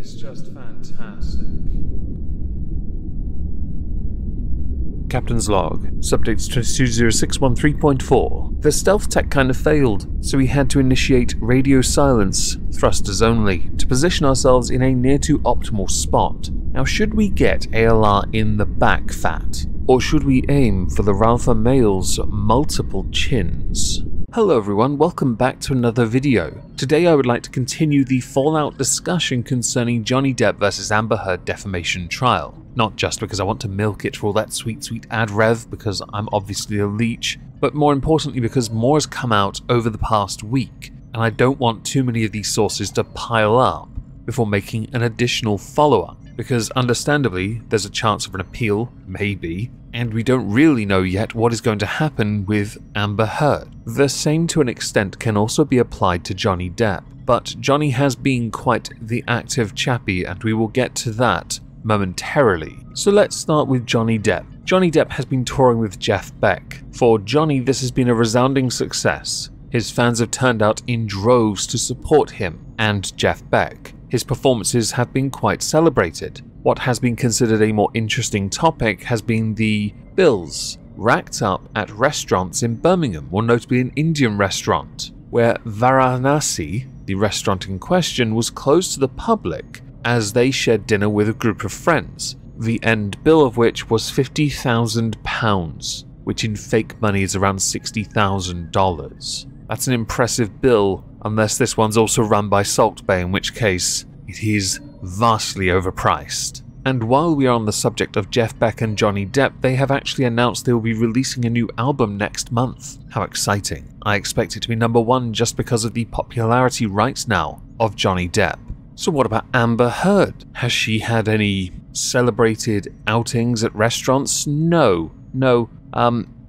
It's just fantastic. Captain's log. Subject 220613.4. The stealth tech kind of failed, so we had to initiate radio silence, thrusters only, to position ourselves in a near to optimal spot. Now, should we get ALR in the back fat? Or should we aim for the Ralpha male's multiple chins? Hello everyone, welcome back to another video. Today I would like to continue the Fallout discussion concerning Johnny Depp vs Amber Heard defamation trial. Not just because I want to milk it for all that sweet ad rev, because I'm obviously a leech, but more importantly because more has come out over the past week, and I don't want too many of these sources to pile up before making an additional follow-up, because understandably there's a chance of an appeal, maybe, and we don't really know yet what is going to happen with Amber Heard. The same to an extent can also be applied to Johnny Depp, but Johnny has been quite the active chappie and we will get to that momentarily. So let's start with Johnny Depp. Johnny Depp has been touring with Jeff Beck. For Johnny, this has been a resounding success. His fans have turned out in droves to support him and Jeff Beck. His performances have been quite celebrated. What has been considered a more interesting topic has been the bills racked up at restaurants in Birmingham, more notably an Indian restaurant, where Varanasi, the restaurant in question, was closed to the public as they shared dinner with a group of friends, the end bill of which was £50,000, which in fake money is around $60,000. That's an impressive bill, unless this one's also run by Salt Bay, in which case it is vastly overpriced. And while we are on the subject of Jeff Beck and Johnny Depp, they have actually announced they will be releasing a new album next month. How exciting. I expect it to be #1 just because of the popularity right now of Johnny Depp. So what about Amber Heard? Has she had any celebrated outings at restaurants? No.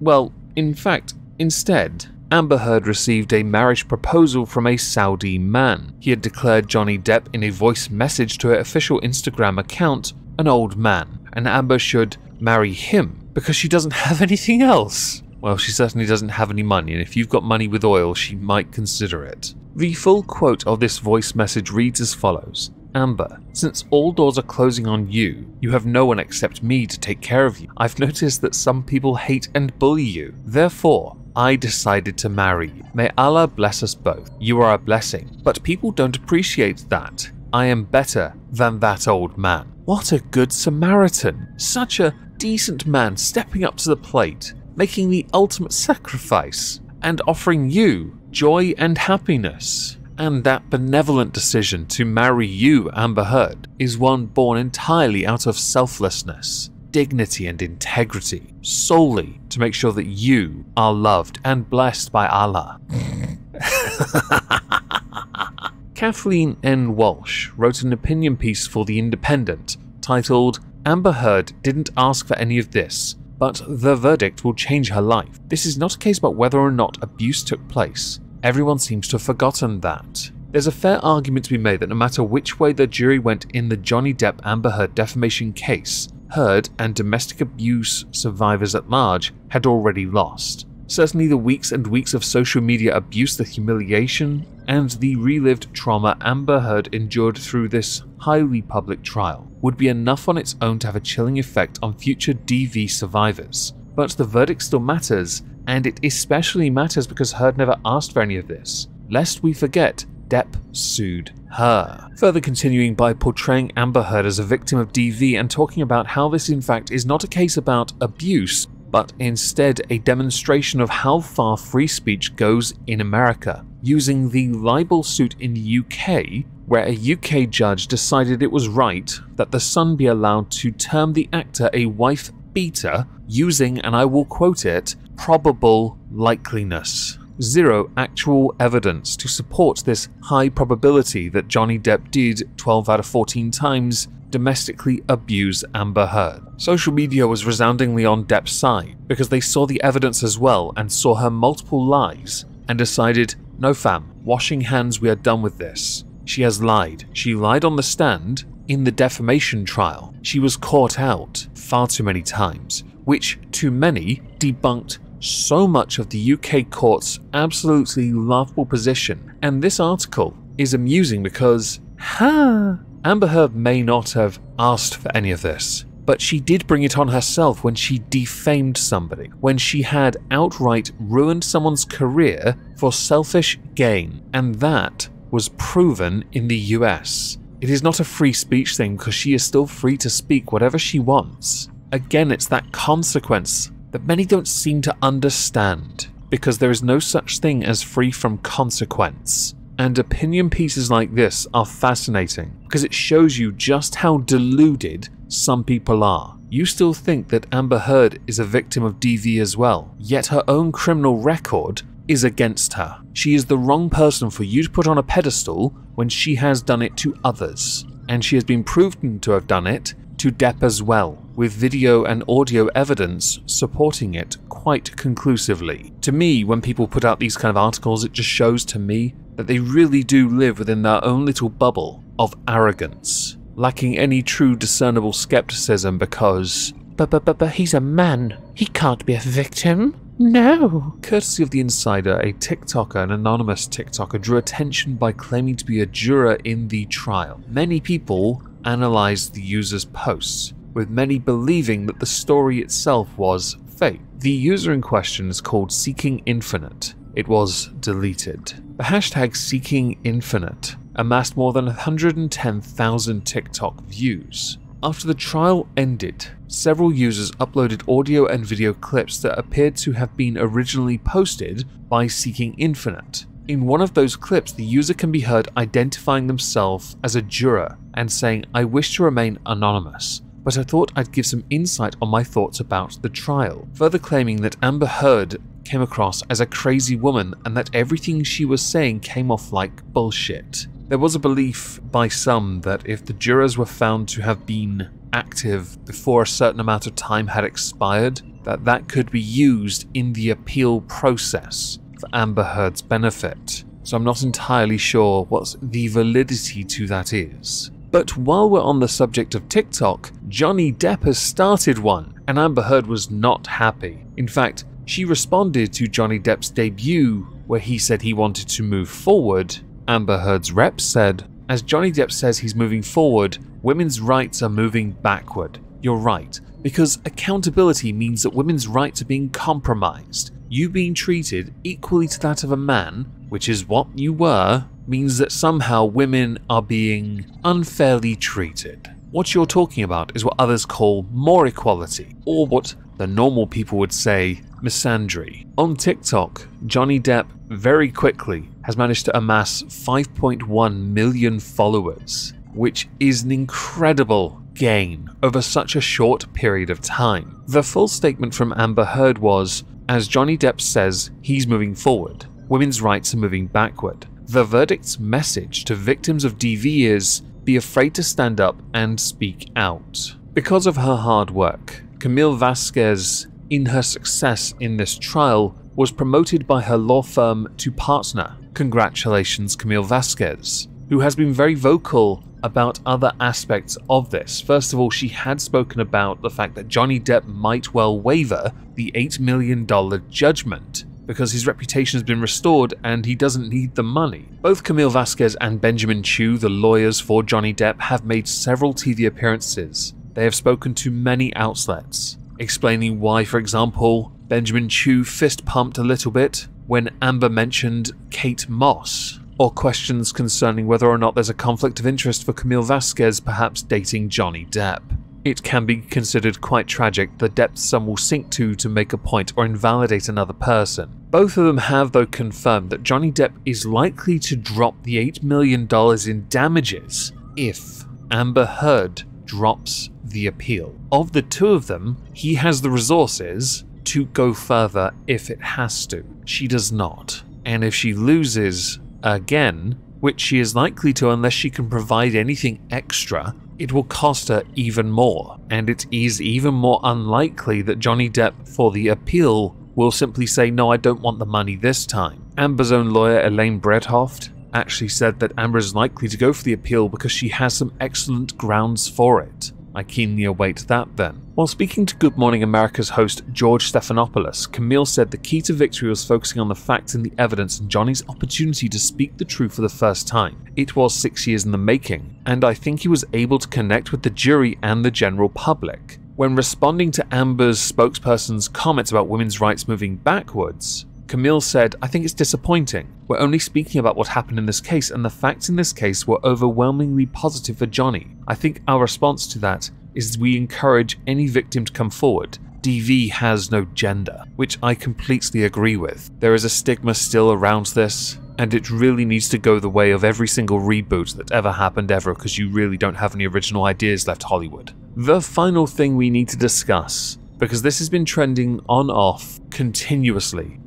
Well, in fact, instead, Amber Heard received a marriage proposal from a Saudi man. He had declared Johnny Depp in a voice message to her official Instagram account an old man, and Amber should marry him because she doesn't have anything else. Well, she certainly doesn't have any money, and if you've got money with oil, she might consider it. The full quote of this voice message reads as follows. Amber, since all doors are closing on you, you have no one except me to take care of you. I've noticed that some people hate and bully you. Therefore, I decided to marry you. May Allah bless us both. You are a blessing. But people don't appreciate that. I am better than that old man. What a good Samaritan. Such a decent man stepping up to the plate, making the ultimate sacrifice, and offering you joy and happiness. And that benevolent decision to marry you, Amber Heard, is one born entirely out of selflessness, dignity and integrity, solely to make sure that you are loved and blessed by Allah. Kathleen N. Walsh wrote an opinion piece for The Independent titled, Amber Heard didn't ask for any of this, but the verdict will change her life. This is not a case about whether or not abuse took place. Everyone seems to have forgotten that. There's a fair argument to be made that no matter which way the jury went in the Johnny Depp Amber Heard defamation case, Heard and domestic abuse survivors at large had already lost. Certainly the weeks and weeks of social media abuse, the humiliation, and the relived trauma Amber Heard endured through this highly public trial would be enough on its own to have a chilling effect on future DV survivors. But the verdict still matters, and it especially matters because Heard never asked for any of this. Lest we forget, Depp sued her. Further continuing by portraying Amber Heard as a victim of DV and talking about how this in fact is not a case about abuse, but instead a demonstration of how far free speech goes in America, using the libel suit in the UK, where a UK judge decided it was right that the Sun be allowed to term the actor a wife beater using, and I will quote it, probable likeliness. Zero actual evidence to support this high probability that Johnny Depp did 12 out of 14 times domestically abuse Amber Heard. Social media was resoundingly on Depp's side because they saw the evidence as well and saw her multiple lies and decided, no fam, washing hands, we are done with this. She has lied. She lied on the stand in the defamation trial. She was caught out far too many times, which to many debunked so much of the UK court's absolutely laughable position. And this article is amusing because, Amber Heard may not have asked for any of this, but she did bring it on herself when she defamed somebody, when she had outright ruined someone's career for selfish gain, and that was proven in the US. It is not a free speech thing because she is still free to speak whatever she wants. Again, it's that consequence that many don't seem to understand, because there is no such thing as free from consequence. And opinion pieces like this are fascinating because it shows you just how deluded some people are. You still think that Amber Heard is a victim of DV as well, yet her own criminal record is against her. She is the wrong person for you to put on a pedestal when she has done it to others. And she has been proven to have done it to Depp as well, with video and audio evidence supporting it quite conclusively. To me, when people put out these kind of articles, it just shows to me that they really do live within their own little bubble of arrogance, lacking any true discernible skepticism because, but he's a man, he can't be a victim. No. Courtesy of The Insider, a TikToker, an anonymous TikToker, drew attention by claiming to be a juror in the trial. Many people analysed the user's posts, with many believing that the story itself was fake. The user in question is called Seeking Infinite. It was deleted. The hashtag Seeking Infinite amassed more than 110,000 TikTok views. After the trial ended, several users uploaded audio and video clips that appeared to have been originally posted by Seeking Infinite. In one of those clips, the user can be heard identifying themselves as a juror and saying, "I wish to remain anonymous, but I thought I'd give some insight on my thoughts about the trial," further claiming that Amber Heard came across as a crazy woman and that everything she was saying came off like bullshit. There was a belief by some that if the jurors were found to have been active before a certain amount of time had expired, that could be used in the appeal process for Amber Heard's benefit. So I'm not entirely sure what the validity to that is. But while we're on the subject of TikTok, Johnny Depp has started one, and Amber Heard was not happy. In fact, she responded to Johnny Depp's debut where he said he wanted to move forward. Amber Heard's rep said, "As Johnny Depp says he's moving forward, women's rights are moving backward." You're right, because accountability means that women's rights are being compromised. You being treated equally to that of a man, which is what you were, means that somehow women are being unfairly treated. What you're talking about is what others call more equality, or what the normal people would say, misandry. On TikTok, Johnny Depp very quickly has managed to amass 5.1 million followers, which is an incredible gain over such a short period of time. The full statement from Amber Heard was, "As Johnny Depp says, he's moving forward. Women's rights are moving backward. The verdict's message to victims of DV is, be afraid to stand up and speak out." Because of her hard work, Camille Vasquez, in her success in this trial, was promoted by her law firm to partner. Congratulations, Camille Vasquez, who has been very vocal about other aspects of this. First of all, she had spoken about the fact that Johnny Depp might well waiver the $8 million judgment because his reputation has been restored and he doesn't need the money. Both Camille Vasquez and Benjamin Chew, the lawyers for Johnny Depp, have made several TV appearances. They have spoken to many outlets, explaining why, for example, Benjamin Chew fist-pumped a little bit when Amber mentioned Kate Moss, or questions concerning whether or not there's a conflict of interest for Camille Vasquez perhaps dating Johnny Depp. It can be considered quite tragic the depths some will sink to make a point or invalidate another person. Both of them have, though, confirmed that Johnny Depp is likely to drop the $8 million in damages if Amber Heard drops the appeal. Of the two of them, he has the resources to go further if it has to. She does not. And if she loses again, which she is likely to unless she can provide anything extra, it will cost her even more. And it is even more unlikely that Johnny Depp, for the appeal, will simply say, "No, I don't want the money this time." Amber's own lawyer, Elaine Bredhoft, actually said that Amber is likely to go for the appeal because she has some excellent grounds for it. I keenly await that then. While speaking to Good Morning America's host George Stephanopoulos, Camille said the key to victory was focusing on the facts and the evidence and Johnny's opportunity to speak the truth for the first time. It was 6 years in the making, and I think he was able to connect with the jury and the general public. When responding to Amber's spokesperson's comments about women's rights moving backwards, Camille said, "I think it's disappointing. We're only speaking about what happened in this case, and the facts in this case were overwhelmingly positive for Johnny. I think our response to that is we encourage any victim to come forward. DV has no gender," which I completely agree with. There is a stigma still around this, and it really needs to go the way of every single reboot that ever happened ever, because you really don't have any original ideas left, Hollywood. The final thing we need to discuss, because this has been trending on-off continually,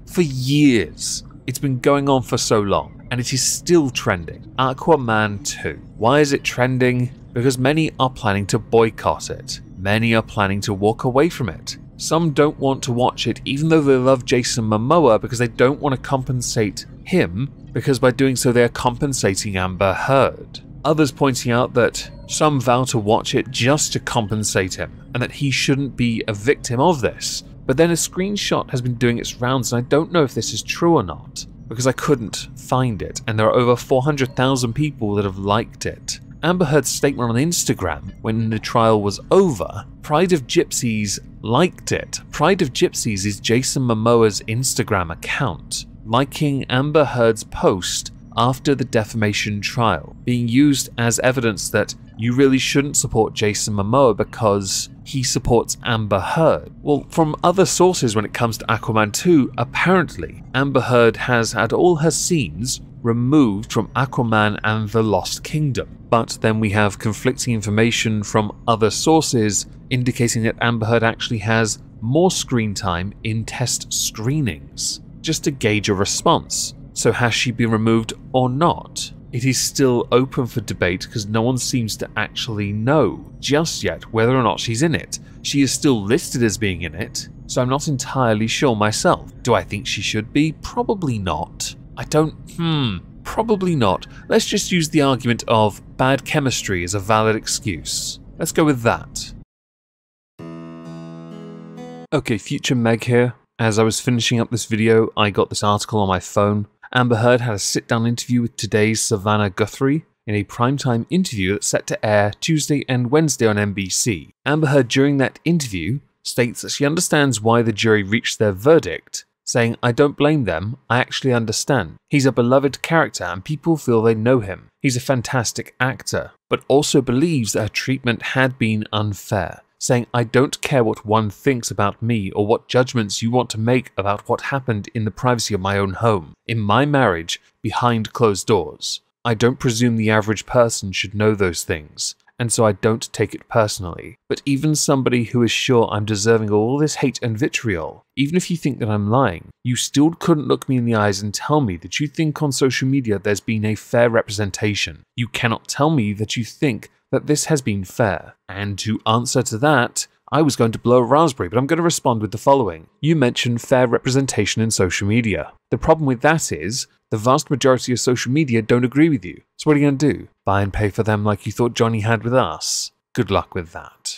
for years. It's been going on for so long, and it is still trending. Aquaman 2. Why is it trending? Because many are planning to boycott it. Many are planning to walk away from it. Some don't want to watch it even though they love Jason Momoa because they don't want to compensate him, because by doing so they are compensating Amber Heard. Others pointing out that some vow to watch it just to compensate him, and that he shouldn't be a victim of this. But then a screenshot has been doing its rounds, and I don't know if this is true or not, because I couldn't find it, and there are over 400,000 people that have liked it. Amber Heard's statement on Instagram when the trial was over, Pride of Gypsies liked it. Pride of Gypsies is Jason Momoa's Instagram account, liking Amber Heard's post after the defamation trial, being used as evidence that you really shouldn't support Jason Momoa because he supports Amber Heard. Well, from other sources when it comes to Aquaman 2, apparently Amber Heard has had all her scenes removed from Aquaman and the Lost Kingdom. But then we have conflicting information from other sources indicating that Amber Heard actually has more screen time in test screenings, just to gauge a response. So has she been removed or not? It is still open for debate because no one seems to actually know just yet whether or not she's in it. She is still listed as being in it, so I'm not entirely sure myself. Do I think she should be? Probably not. Probably not. Let's just use the argument of bad chemistry as a valid excuse. Let's go with that. Okay, future Meg here. As I was finishing up this video, I got this article on my phone. Amber Heard had a sit-down interview with Today's Savannah Guthrie in a primetime interview that's set to air Tuesday and Wednesday on NBC. Amber Heard, during that interview, states that she understands why the jury reached their verdict, saying, "I don't blame them, I actually understand. He's a beloved character and people feel they know him. He's a fantastic actor," but also believes that her treatment had been unfair, saying, "I don't care what one thinks about me or what judgments you want to make about what happened in the privacy of my own home, in my marriage, behind closed doors. I don't presume the average person should know those things, and so I don't take it personally. But even somebody who is sure I'm deserving of all this hate and vitriol, even if you think that I'm lying, you still couldn't look me in the eyes and tell me that you think on social media there's been a fair representation. You cannot tell me that you think that this has been fair." And to answer to that, I was going to blow a raspberry, but I'm going to respond with the following. You mentioned fair representation in social media. The problem with that is, the vast majority of social media don't agree with you. So what are you going to do? Buy and pay for them like you thought Johnny had with us? Good luck with that.